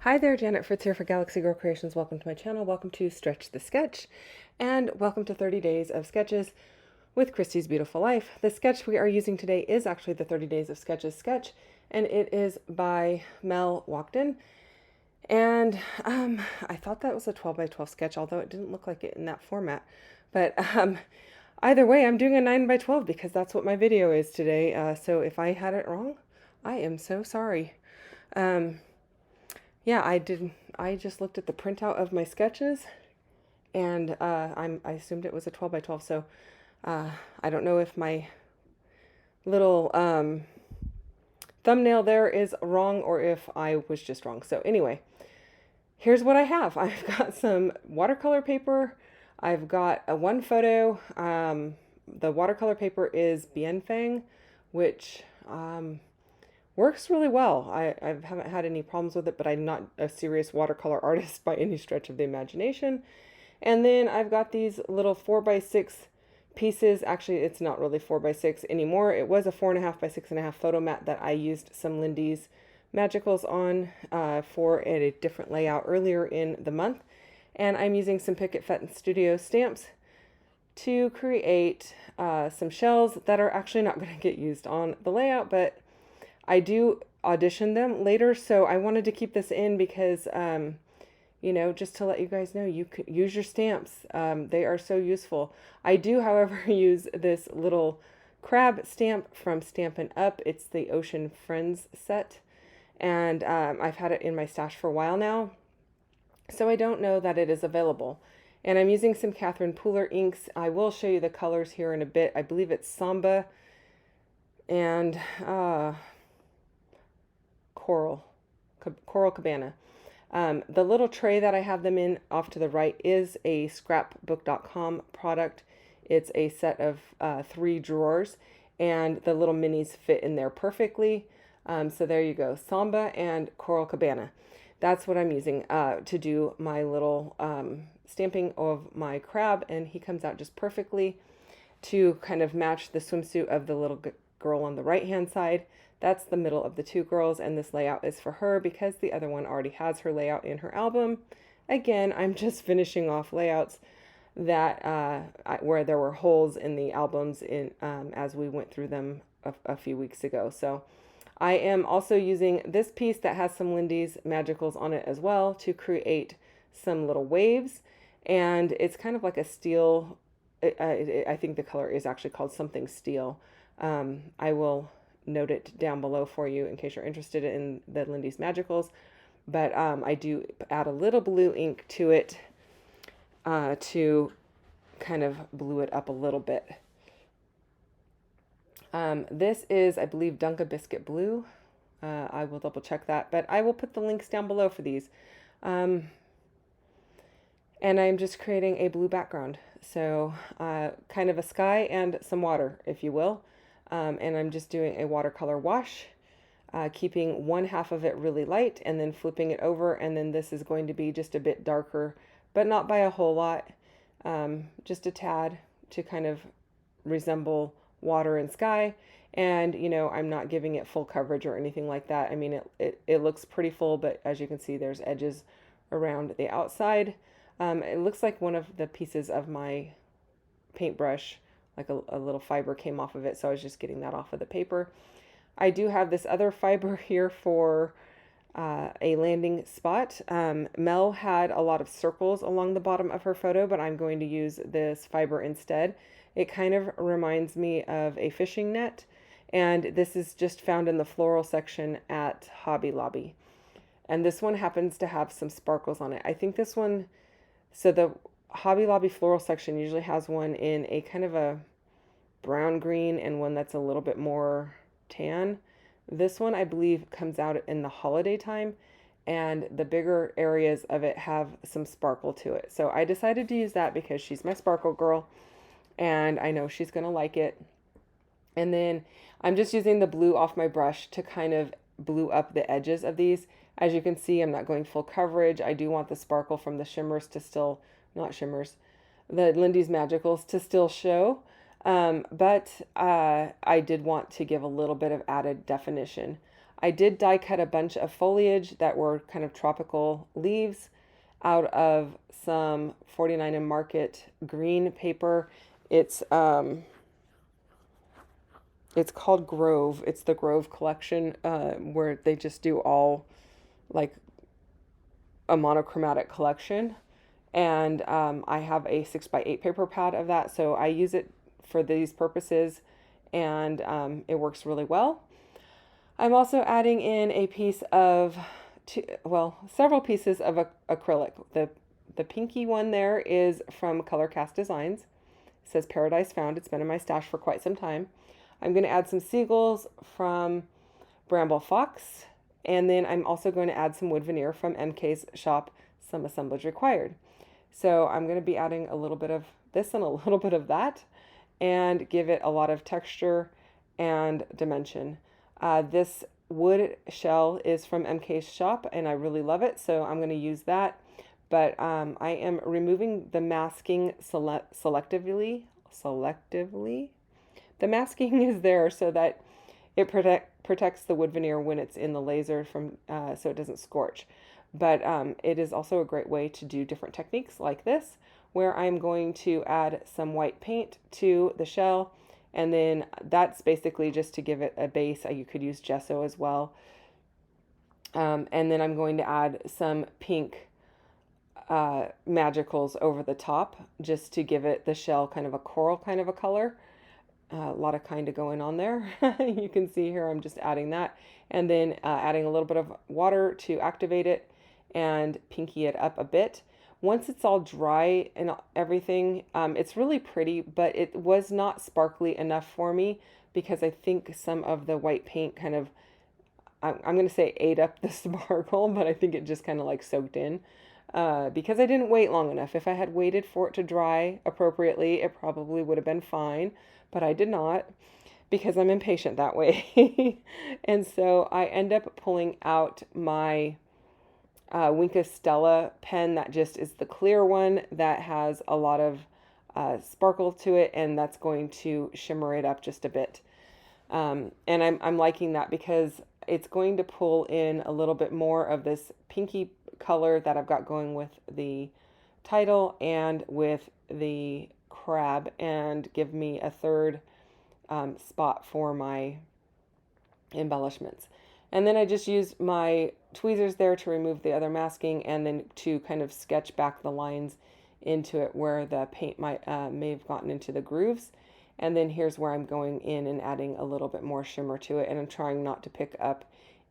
Hi there, Janet Fritz here for Galaxy Girl Creations. Welcome to my channel. Welcome to Stretch the Sketch, and welcome to 30 Days of Sketches with Christy's Beautiful Life. The sketch we are using today is actually the 30 Days of Sketches sketch, and it is by Mel Walkden. And I thought that was a 12 by 12 sketch, although it didn't look like it in that format. But either way, I'm doing a 9 by 12 because that's what my video is today. So if I had it wrong, I am so sorry. Yeah, I just looked at the printout of my sketches, and I assumed it was a 12 by 12. So I don't know if my little thumbnail there is wrong or if I was just wrong. So anyway, here's what I have. I've got some watercolor paper. I've got one photo. The watercolor paper is Bienfang, which works really well. I haven't had any problems with it, but I'm not a serious watercolor artist by any stretch of the imagination. And then I've got these little 4x6 pieces. Actually, it's not really 4x6 anymore. It was a 4.5 by 6.5 photo mat that I used some Lindy's Magicals on for a different layout earlier in the month. And I'm using some Picket Fenton Studio stamps to create some shells that are actually not going to get used on the layout, but I do audition them later, so I wanted to keep this in because, you know, just to let you guys know, you can use your stamps. They are so useful. I do, however, use this little crab stamp from Stampin' Up. It's the Ocean Friends set, and I've had it in my stash for a while now, so I don't know that it is available. And I'm using some Catherine Pooler inks. I will show you the colors here in a bit. I believe it's Samba and Coral Cabana. The little tray that I have them in off to the right is a scrapbook.com product. It's a set of 3 drawers, and the little minis fit in there perfectly. So there you go, Samba and Coral Cabana. That's what I'm using to do my little stamping of my crab, and he comes out just perfectly to kind of match the swimsuit of the little girl on the right hand side. That's the middle of the 2 girls, and this layout is for her because the other one already has her layout in her album. Again, I'm just finishing off layouts that where there were holes in the albums in as we went through them a few weeks ago. So I am also using this piece that has some Lindy's Magicals on it as well to create some little waves, and it's kind of like a steel. I think the color is actually called something steel. I will note it down below for you in case you're interested in the Lindy's Magicals, but I do add a little blue ink to it to kind of blue it up a little bit. This is, I believe, Dunka Biscuit Blue. I will double check that, but I will put the links down below for these. And I'm just creating a blue background, so kind of a sky and some water, if you will. And I'm just doing a watercolor wash, keeping one half of it really light and then flipping it over, and then this is going to be just a bit darker, but not by a whole lot, just a tad to kind of resemble water and sky. And you know, I'm not giving it full coverage or anything like that. I mean, it looks pretty full, but as you can see, there's edges around the outside. It looks like one of the pieces of my paintbrush, like a little fiber came off of it, so I was just getting that off of the paper. I do have this other fiber here for a landing spot. Mel had a lot of circles along the bottom of her photo, but I'm going to use this fiber instead. It kind of reminds me of a fishing net, and this is just found in the floral section at Hobby Lobby. And this one happens to have some sparkles on it. I think this one, so the Hobby Lobby floral section usually has one in a kind of a brown green and one that's a little bit more tan. This one, I believe, comes out in the holiday time, and the bigger areas of it have some sparkle to it. So I decided to use that because she's my sparkle girl, and I know she's going to like it. And then I'm just using the blue off my brush to kind of blue up the edges of these. As you can see, I'm not going full coverage. I do want the sparkle from the shimmers to still, not shimmers, the Lindy's Magicals to still show. But I did want to give a little bit of added definition. I did die cut a bunch of foliage that were kind of tropical leaves out of some 49 and Market green paper. It's called Grove. It's the Grove collection, where they just do all like a monochromatic collection. And I have a 6x8 paper pad of that, so I use it for these purposes, and it works really well. I'm also adding in a piece of, several pieces of acrylic. The pinky one there is from Color Cast Designs. It says Paradise Found. It's been in my stash for quite some time. I'm going to add some seagulls from Bramble Fox, and then I'm also going to add some wood veneer from MK's shop, Some Assemblage Required. So I'm going to be adding a little bit of this and a little bit of that, and give it a lot of texture and dimension. This wood shell is from MK's shop, and I really love it, so I'm going to use that. But I am removing the masking selectively. The masking is there so that it protects the wood veneer when it's in the laser from so it doesn't scorch. But it is also a great way to do different techniques like this, where I'm going to add some white paint to the shell, and then that's basically just to give it a base. You could use gesso as well. And then I'm going to add some pink magicals over the top, just to give it the shell kind of a coral kind of a color. A lot of kind of going on there. You can see here I'm just adding that, and then adding a little bit of water to activate it and pinky it up a bit. Once it's all dry and everything, it's really pretty, but it was not sparkly enough for me, because I think some of the white paint kind of, I'm going to say ate up the sparkle, but I think it just kind of like soaked in. Because I didn't wait long enough. If I had waited for it to dry appropriately, it probably would have been fine, but I did not, because I'm impatient that way. And so I end up pulling out my Wink Stella pen that just is the clear one that has a lot of sparkle to it, and that's going to shimmer it up just a bit. And I'm liking that because it's going to pull in a little bit more of this pinky color that I've got going with the title and with the crab, and give me a third spot for my embellishments. And then I just used my tweezers there to remove the other masking, and then to kind of sketch back the lines into it where the paint may have gotten into the grooves. And then here's where I'm going in and adding a little bit more shimmer to it, and I'm trying not to pick up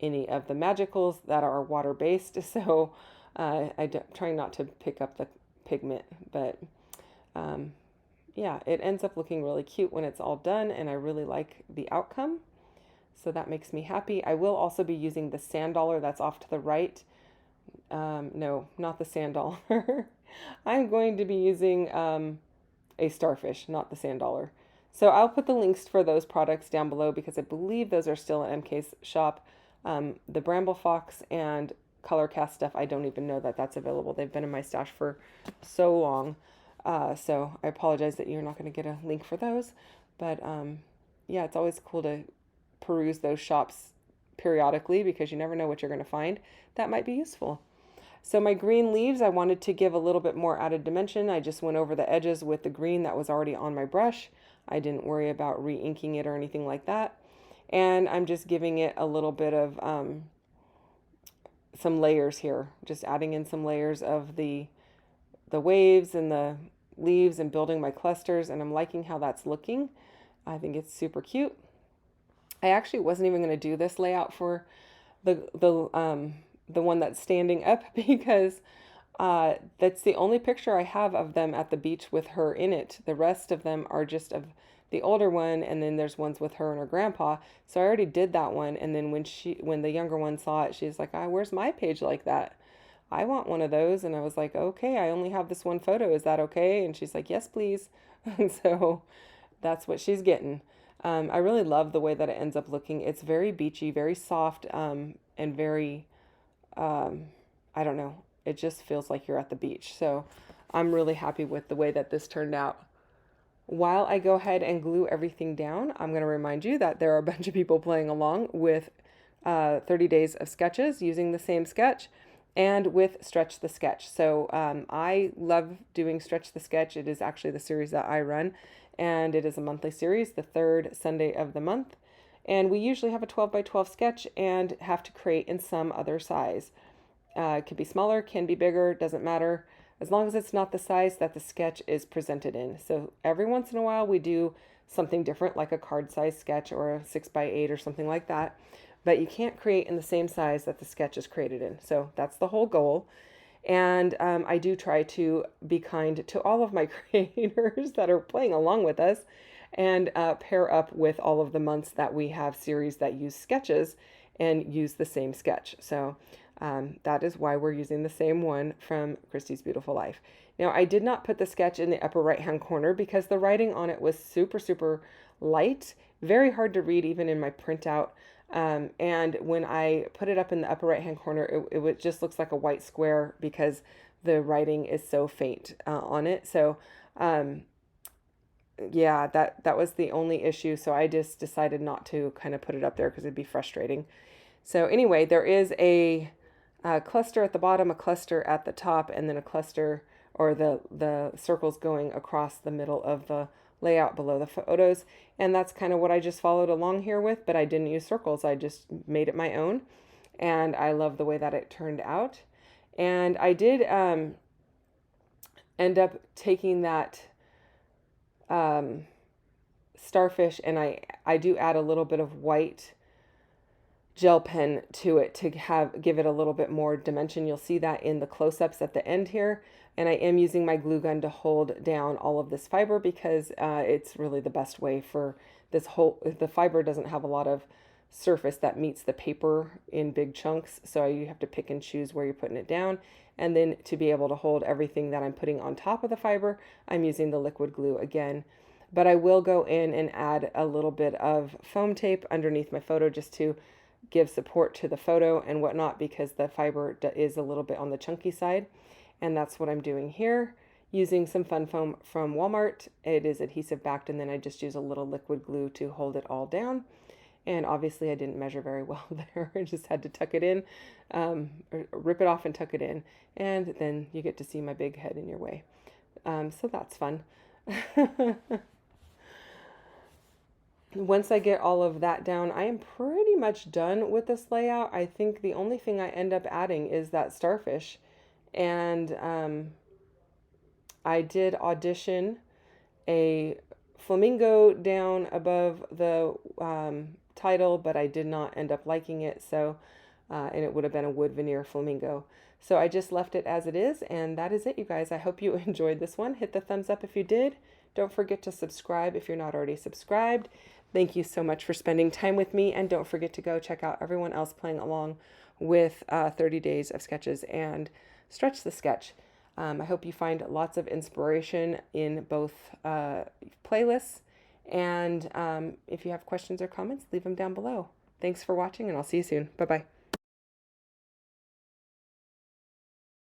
any of the magicals that are water-based, so I'm trying not to pick up the pigment. But yeah, it ends up looking really cute when it's all done, and I really like the outcome. So that makes me happy. I will also be using the sand dollar that's off to the right. No, not the sand dollar. I'm going to be using a starfish, not the sand dollar. So I'll put the links for those products down below, because I believe those are still at MK's shop. The Bramble Fox and Color Cast stuff, I don't even know that that's available. They've been in my stash for so long. So I apologize that you're not going to get a link for those. But yeah, it's always cool to peruse those shops periodically, because you never know what you're going to find that might be useful. So my green leaves, I wanted to give a little bit more added dimension. I just went over the edges with the green that was already on my brush. I didn't worry about re-inking it or anything like that. And I'm just giving it a little bit of some layers here, just adding in some layers of the waves and the leaves, and building my clusters, and I'm liking how that's looking. I think it's super cute. I actually wasn't even going to do this layout for the one that's standing up, because that's the only picture I have of them at the beach with her in it. The rest of them are just of the older one, and then there's ones with her and her grandpa. So I already did that one, and then when the younger one saw it, she's like, where's my page like that? I want one of those. And I was like, okay, I only have this one photo. Is that okay? And she's like, yes, please. And so that's what she's getting. I really love the way that it ends up looking. It's very beachy, very soft, and very, I don't know, it just feels like you're at the beach. So I'm really happy with the way that this turned out. While I go ahead and glue everything down, I'm going to remind you that there are a bunch of people playing along with 30 days of sketches using the same sketch and with Stretch the Sketch. So I love doing Stretch the Sketch. It is actually the series that I run, and it is a monthly series, the third Sunday of the month. And we usually have a 12 by 12 sketch and have to create in some other size. It can be smaller, can be bigger, doesn't matter, as long as it's not the size that the sketch is presented in. So every once in a while we do something different, like a card size sketch or a 6 by 8 or something like that. But you can't create in the same size that the sketch is created in. So that's the whole goal. And I do try to be kind to all of my creators that are playing along with us, and pair up with all of the months that we have series that use sketches and use the same sketch. So that is why we're using the same one from Christy's Beautiful Life. Now, I did not put the sketch in the upper right hand corner because the writing on it was super, super light, very hard to read even in my printout. And when I put it up in the upper right hand corner, it just looks like a white square because the writing is so faint on it. So yeah, that was the only issue. So I just decided not to kind of put it up there because it'd be frustrating. So anyway, there is a cluster at the bottom, a cluster at the top, and then a cluster, or the circles going across the middle of the layout below the photos. And that's kind of what I just followed along here with, but I didn't use circles. I just made it my own, and I love the way that it turned out. And I did end up taking that starfish, and I do add a little bit of white gel pen to it to give it a little bit more dimension. You'll see that in the close-ups at the end here. And I am using my glue gun to hold down all of this fiber because it's really the best way for this whole, the fiber doesn't have a lot of surface that meets the paper in big chunks. So you have to pick and choose where you're putting it down. And then to be able to hold everything that I'm putting on top of the fiber, I'm using the liquid glue again. But I will go in and add a little bit of foam tape underneath my photo just to give support to the photo and whatnot, because the fiber is a little bit on the chunky side. And that's what I'm doing here, using some fun foam from Walmart. It is adhesive backed, and then I just use a little liquid glue to hold it all down. And obviously I didn't measure very well there. I just had to tuck it in, or rip it off and tuck it in. And then you get to see my big head in your way. So that's fun. Once I get all of that down, I am pretty much done with this layout. I think the only thing I end up adding is that starfish. And I did audition a flamingo down above the title, but I did not end up liking it. So, and it would have been a wood veneer flamingo. So I just left it as it is, and that is it, you guys. I hope you enjoyed this one. Hit the thumbs up if you did. Don't forget to subscribe if you're not already subscribed. Thank you so much for spending time with me, and don't forget to go check out everyone else playing along with 30 days of sketches and Stretch the Sketch. I hope you find lots of inspiration in both playlists, and if you have questions or comments, leave them down below. Thanks for watching, and I'll see you soon. Bye-bye.